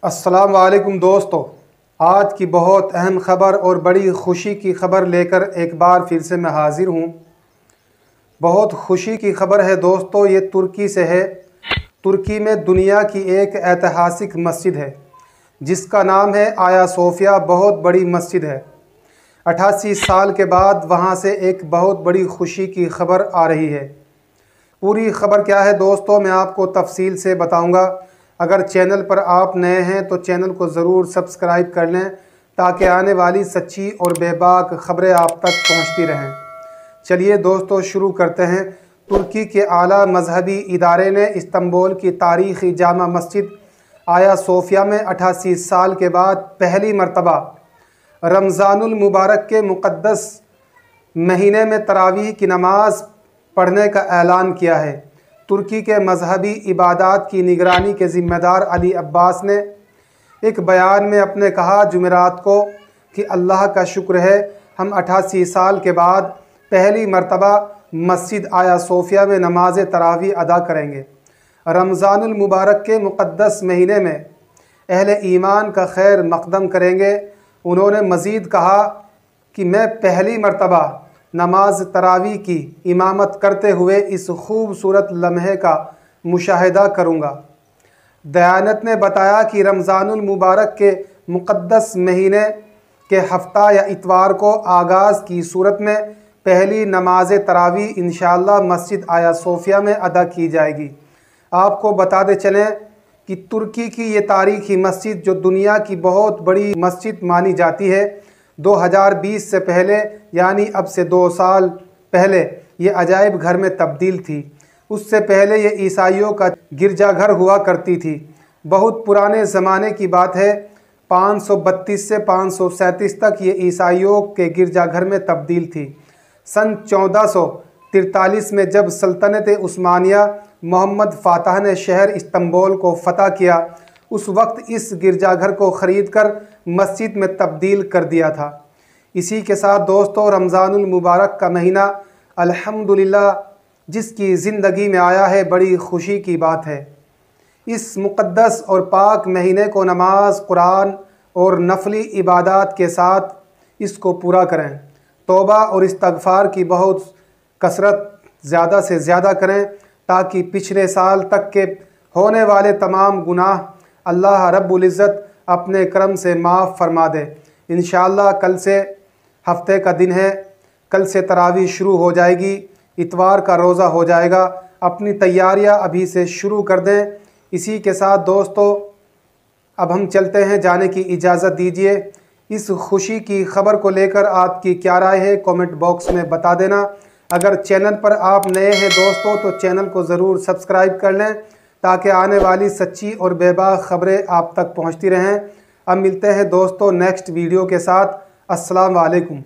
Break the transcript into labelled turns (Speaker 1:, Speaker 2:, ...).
Speaker 1: अस्सलाम वालेकुम दोस्तों, आज की बहुत अहम ख़बर और बड़ी ख़ुशी की ख़बर लेकर एक बार फिर से मैं हाज़िर हूँ। बहुत खुशी की ख़बर है दोस्तों, ये तुर्की से है। तुर्की में दुनिया की एक ऐतिहासिक मस्जिद है जिसका नाम है आया सोफिया। बहुत बड़ी मस्जिद है। 88 साल के बाद वहाँ से एक बहुत बड़ी खुशी की ख़बर आ रही है। पूरी ख़बर क्या है दोस्तों, मैं आपको तफसील से बताऊँगा। अगर चैनल पर आप नए हैं तो चैनल को ज़रूर सब्सक्राइब कर लें ताकि आने वाली सच्ची और बेबाक ख़बरें आप तक पहुंचती रहें। चलिए दोस्तों शुरू करते हैं। तुर्की के आला मजहबी इदारे ने इस्तांबुल की तारीख़ी जामा मस्जिद आया सोफिया में 88 साल के बाद पहली मरतबा रमज़ानुल मुबारक के मुक़द्दस महीने में तरावीह की नमाज़ पढ़ने का ऐलान किया है। तुर्की के मजहबी इबादात की निगरानी के ज़िम्मेदार अली अब्बास ने एक बयान में अपने कहा जुमेरात को कि अल्लाह का शुक्र है, हम 88 साल के बाद पहली मरतबा मस्जिद आया सोफिया में नमाज तरावी अदा करेंगे। रमज़ानुल मुबारक के मुक़द्दस महीने में अहले ईमान का खैर मक़दम करेंगे। उन्होंने मज़ीद कहा कि मैं पहली मरतबा नमाज तरावी की इमामत करते हुए इस खूबसूरत लम्हे का मुशाहिदा करूँगा। दयानत ने बताया कि रमज़ानुल मुबारक के मुक़द्दस महीने के हफ्ता या इतवार को आगाज़ की सूरत में पहली नमाज तरावी इंशाअल्लाह मस्जिद आया सोफिया में अदा की जाएगी। आपको बताते चलें कि तुर्की की ये तारीख़ी मस्जिद जो दुनिया की बहुत बड़ी मस्जिद मानी जाती है, 2020 से पहले यानी अब से 2 साल पहले ये अजायब घर में तब्दील थी। उससे पहले ये ईसाइयों का गिरजाघर हुआ करती थी। बहुत पुराने ज़माने की बात है, 532 से 537 तक ये ईसाइयों के गिरजाघर में तब्दील थी। सन 1443 में जब सल्तनत उस्मानिया मोहम्मद फ़ातह ने शहर इस्तांबुल को फ़तह किया, उस वक्त इस गिरजाघर को ख़रीद कर मस्जिद में तब्दील कर दिया था। इसी के साथ दोस्तों रमज़ानुल मुबारक का महीना अल्हम्दुलिल्लाह जिसकी ज़िंदगी में आया है, बड़ी खुशी की बात है। इस मुक़द्दस और पाक महीने को नमाज, कुरान और नफली इबादात के साथ इसको पूरा करें। तौबा और इस्तग़फ़ार की बहुत कसरत ज़्यादा से ज़्यादा करें ताकि पिछले साल तक के होने वाले तमाम गुनाह अल्लाह रब्बुल इज़्ज़त अपने करम से माफ़ फरमा दे। इंशाअल्लाह कल से हफ्ते का दिन है, कल से तरावी शुरू हो जाएगी, इतवार का रोज़ा हो जाएगा। अपनी तैयारियां अभी से शुरू कर दें। इसी के साथ दोस्तों अब हम चलते हैं, जाने की इजाज़त दीजिए। इस खुशी की ख़बर को लेकर आपकी क्या राय है कमेंट बॉक्स में बता देना। अगर चैनल पर आप नए हैं दोस्तों तो चैनल को ज़रूर सब्सक्राइब कर लें ताकि आने वाली सच्ची और बेबाक ख़बरें आप तक पहुंचती रहें। अब मिलते हैं दोस्तों नेक्स्ट वीडियो के साथ। अस्सलाम वालेकुम।